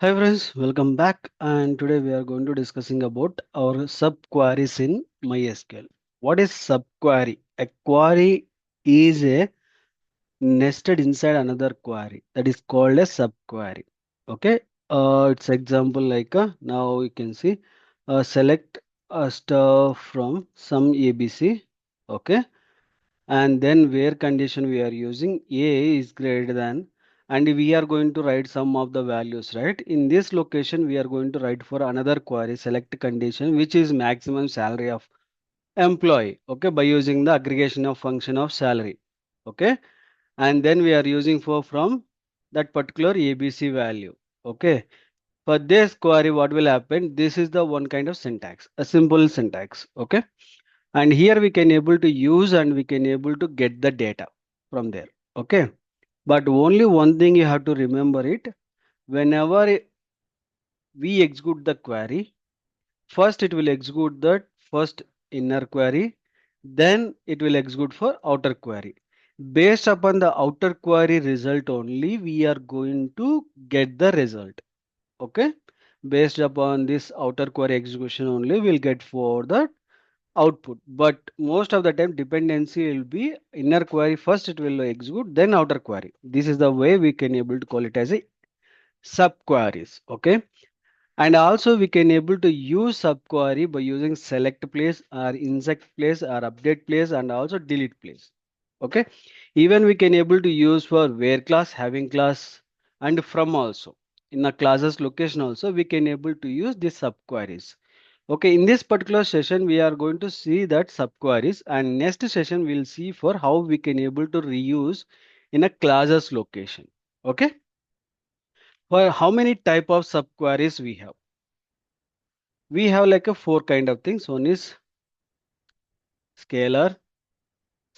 Hi friends, welcome back. And today we are going to discussing about our subqueries in MySQL. What is subquery? A query is a nested inside another query that is called a subquery. Okay. It's example like now you can see select a stuff from some ABC. Okay, and then where condition we are using a is greater than, and we are going to write some of the values, right? In this location we are going to write for another query select condition which is maximum salary of employee, okay, by using the aggregation of function of salary. Okay, and then we are using for from that particular abc value. Okay, for this query what will happen, this is the one kind of syntax, a simple syntax. Okay, and here we can able to use and we can able to get the data from there. Okay, but only one thing you have to remember it, whenever we execute the query, first it will execute the first inner query, then it will execute for outer query. Based upon the outer query result only we are going to get the result. Okay, based upon this outer query execution only we'll get for the output, but most of the time dependency will be inner query first it will execute then outer query. This is the way we can able to call it as a subqueries. Okay, and also we can able to use subquery by using select place or insect place or update place and also delete place. Okay, even we can able to use for where class, having class, and from also in the classes location also we can able to use these subqueries. Okay, in this particular session we are going to see that subqueries, and next session we'll see for how we can able to reuse in a classes location. Okay, for how many type of subqueries we have? We have like a four kind of things. One is scalar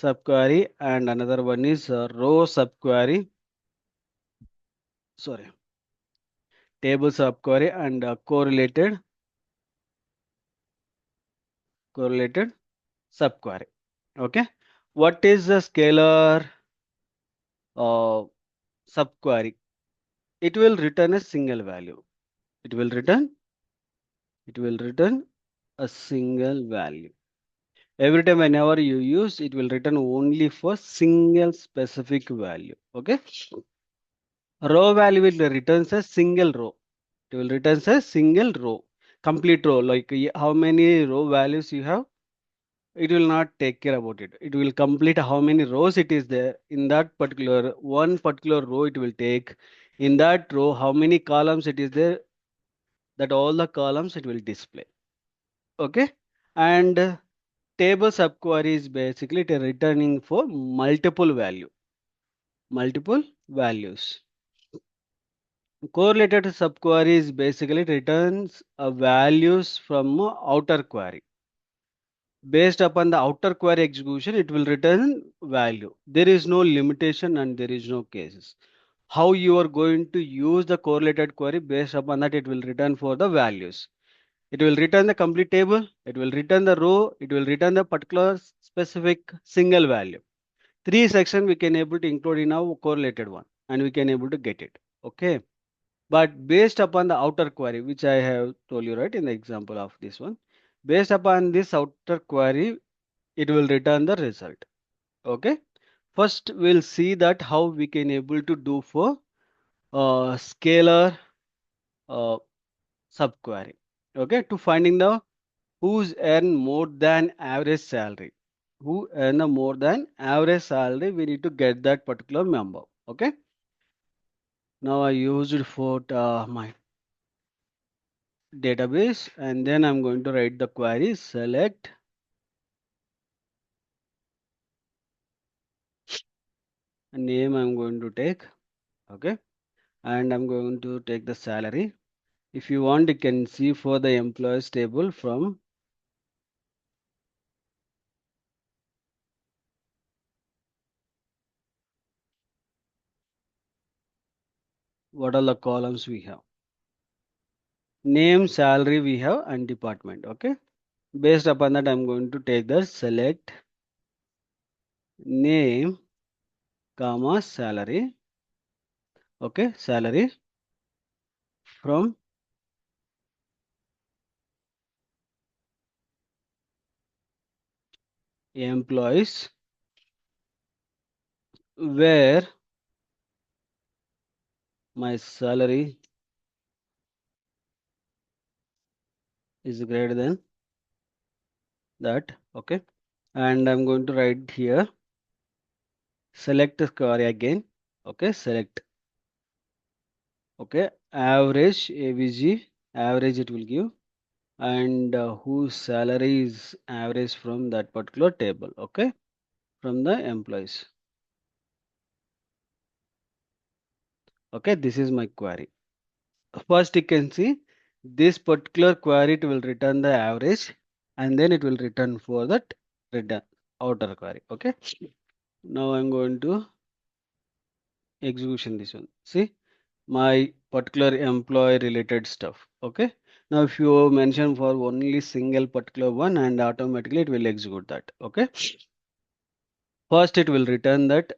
subquery and another one is row subquery, sorry, table subquery and correlated subquery. Okay, what is the scalar uh, subquery? It will return a single value. It will return, it will return a single value. Every time whenever you use, it will return only for single specific value. Okay. Row value will returns a single row. It will returns a single row, complete row. Like how many row values you have, it will not take care about it. It will complete how many rows it is there in that particular one particular row. It will take in that row how many columns it is there, that all the columns it will display. Okay, and table subquery is basically it returning for multiple values. Correlated subquery is basically returns values from outer query. Based upon the outer query execution, it will return value. There is no limitation and there is no cases. How you are going to use the correlated query, based upon that it will return for the values. It will return the complete table, it will return the row, it will return the particular specific single value. Three section we can able to include in our correlated one and we can able to get it. Okay. But based upon the outer query, which I have told you right in the example of this one, based upon this outer query, it will return the result. Okay. First, we'll see that how we can able to do for scalar uh, subquery. Okay, to finding the who's earn more than average salary. Who earn a more than average salary, we need to get that particular member. Okay. Now I used it for my database and then I'm going to write the query select a name I'm going to take. Okay, and I'm going to take the salary. If you want you can see for the employees table from what are the columns we have, name, salary we have and department. Okay, based upon that I'm going to take the select name comma salary. Okay, salary from employees where my salary is greater than that. Okay, and I'm going to write here select the query again. Okay, select. Okay, average avg, average it will give, and whose salary is average from that particular table. Okay, from the employees. Okay, this is my query. First, you can see this particular query it will return the average, and then it will return for that return outer query. Okay, now I'm going to execution this one. See my particular employee related stuff. Okay, now if you mention for only single particular one, and automatically it will execute that. Okay, first it will return that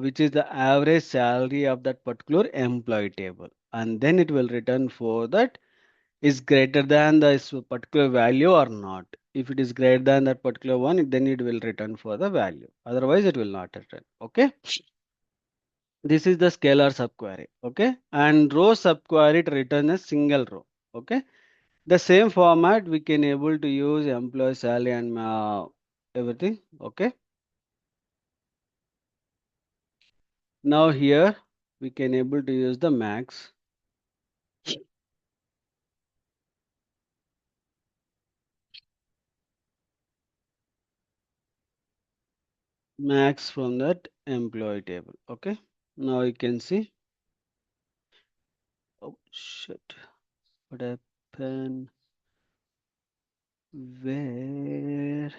which is the average salary of that particular employee table, and then it will return for that is greater than the particular value or not. If it is greater than that particular one, then it will return for the value. Otherwise, it will not return. Okay. This is the scalar subquery. Okay. And row subquery to return a single row. Okay. The same format we can able to use employee salary and everything. Okay. Now here we can able to use the max from that employee table. Okay. Now you can see. Oh shit. What happened? Where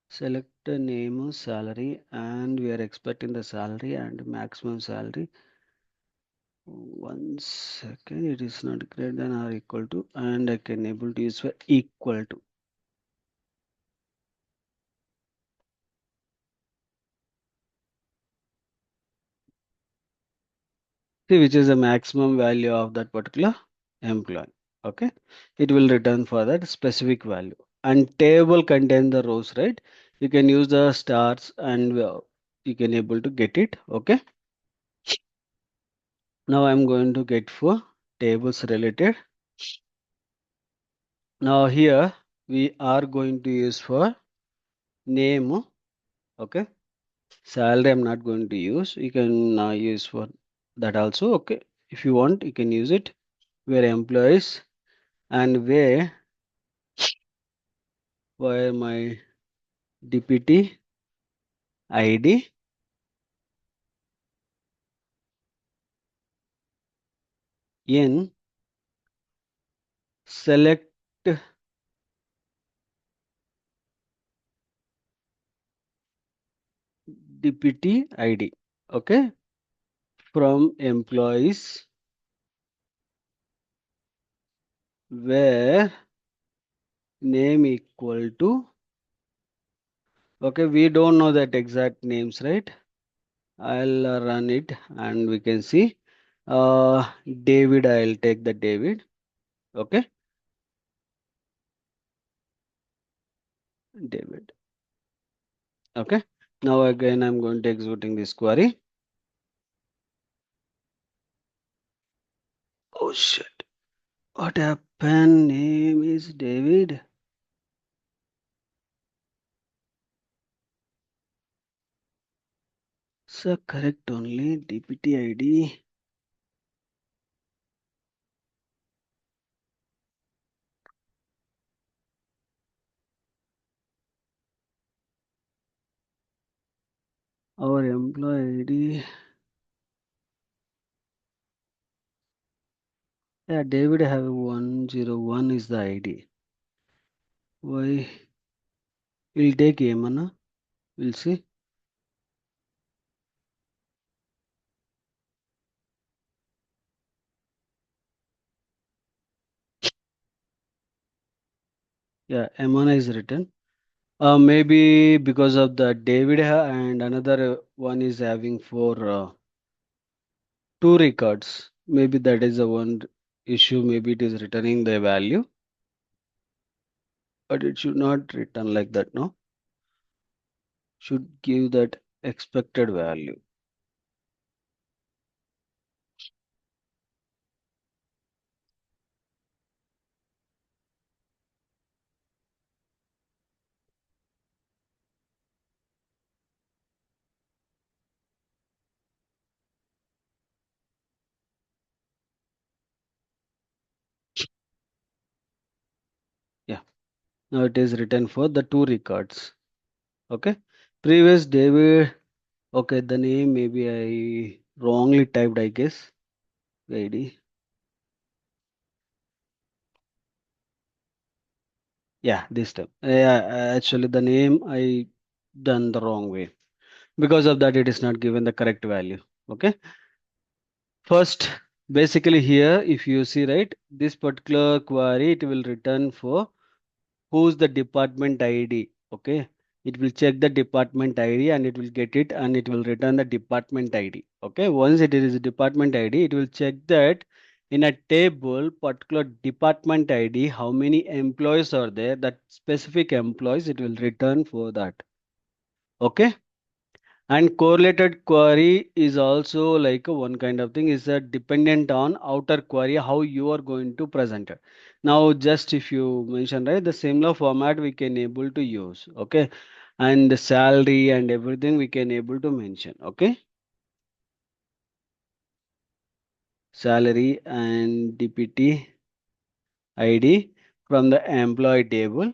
select the name of salary, and we are expecting the salary and maximum salary. 1 second, it is not greater than or equal to, and I can able to use for equal to. See which is the maximum value of that particular employee. Okay, it will return for that specific value, and table contain the rows, right? You can use the stars, and you can able to get it. Okay, now I'm going to get for tables related. Now here we are going to use for name. Okay, salary I'm not going to use. You can use for that also. Okay, if you want you can use it. Where employees, and where my DPT ID in select DPT ID. Okay, from employees where name equal to. Okay, we don't know that exact names, right? I'll run it and we can see. David, I'll take the David. Okay, David. Okay, now again I'm going to executing this query. Oh shit, what happened? Name is David. So correct only DPT ID. Our employee ID. Yeah, David have 101 is the ID. Why? We'll take Yamana. We'll see. Yeah, Emana is written. Maybe because of the David and another one is having for two records. Maybe that is the one issue, maybe it is returning the value, but it should not return like that, no? Should give that expected value. Yeah, now it is written for the two records. Okay, previous David. Okay, the name maybe I wrongly typed, I guess. ID. Yeah, this time. Yeah, actually the name I done the wrong way. Because of that, it is not given the correct value. Okay. First, basically here, if you see, right, this particular query, it will return for who's the department ID. Okay. It will check the department ID and it will get it and it will return the department ID. Okay. Once it is a department ID, it will check that in a table, particular department ID, how many employees are there, that specific employees, it will return for that. Okay. And correlated query is also like a one kind of thing, is that dependent on outer query, how you are going to present it. Now, just if you mention, right, the similar format we can able to use, okay, and the salary and everything we can able to mention, okay, salary and DPT ID from the employee table,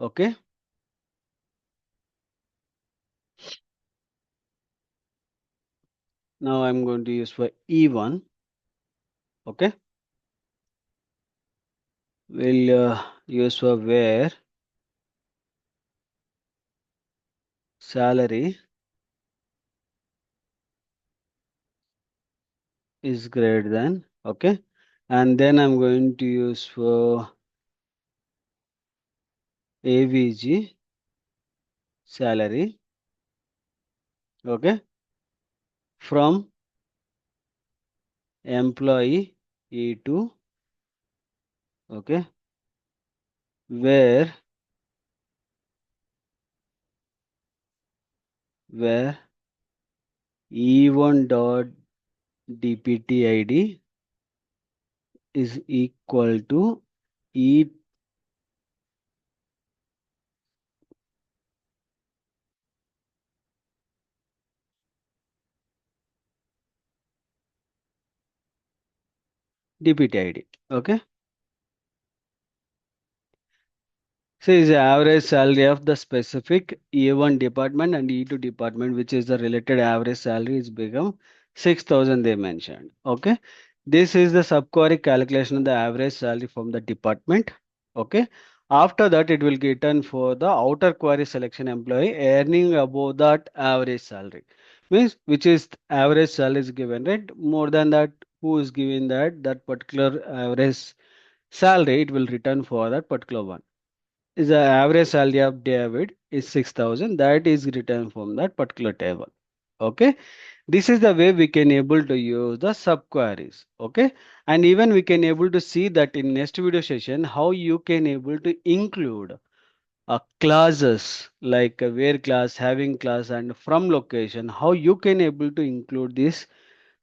okay. Now I'm going to use for E1, okay, we'll use for where salary is greater than, okay, and then I'm going to use for AVG salary, okay, from employee E2, okay, where where E1 dot DPT ID is equal to E DPT ID, okay. So is the average salary of the specific E1 department and E2 department, which is the related average salary, is become 6,000 they mentioned. Okay. This is the subquery calculation of the average salary from the department. Okay. After that, it will get done for the outer query selection employee earning above that average salary. Means which is average salary is given, right? More than that, who is giving that particular average salary, it will return for that particular one is the average salary of David is 6,000. That is written from that particular table. Okay. This is the way we can able to use the subqueries. Okay. And even we can able to see that in next video session, how you can able to include classes like a where class, having class and from location, how you can able to include this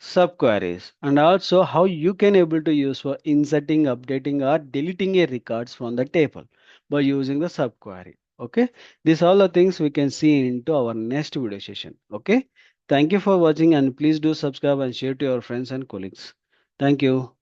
subqueries and also how you can able to use for inserting, updating or deleting a records from the table by using the subquery. Okay, these all the things we can see into our next video session. Okay, thank you for watching and please do subscribe and share to your friends and colleagues. Thank you.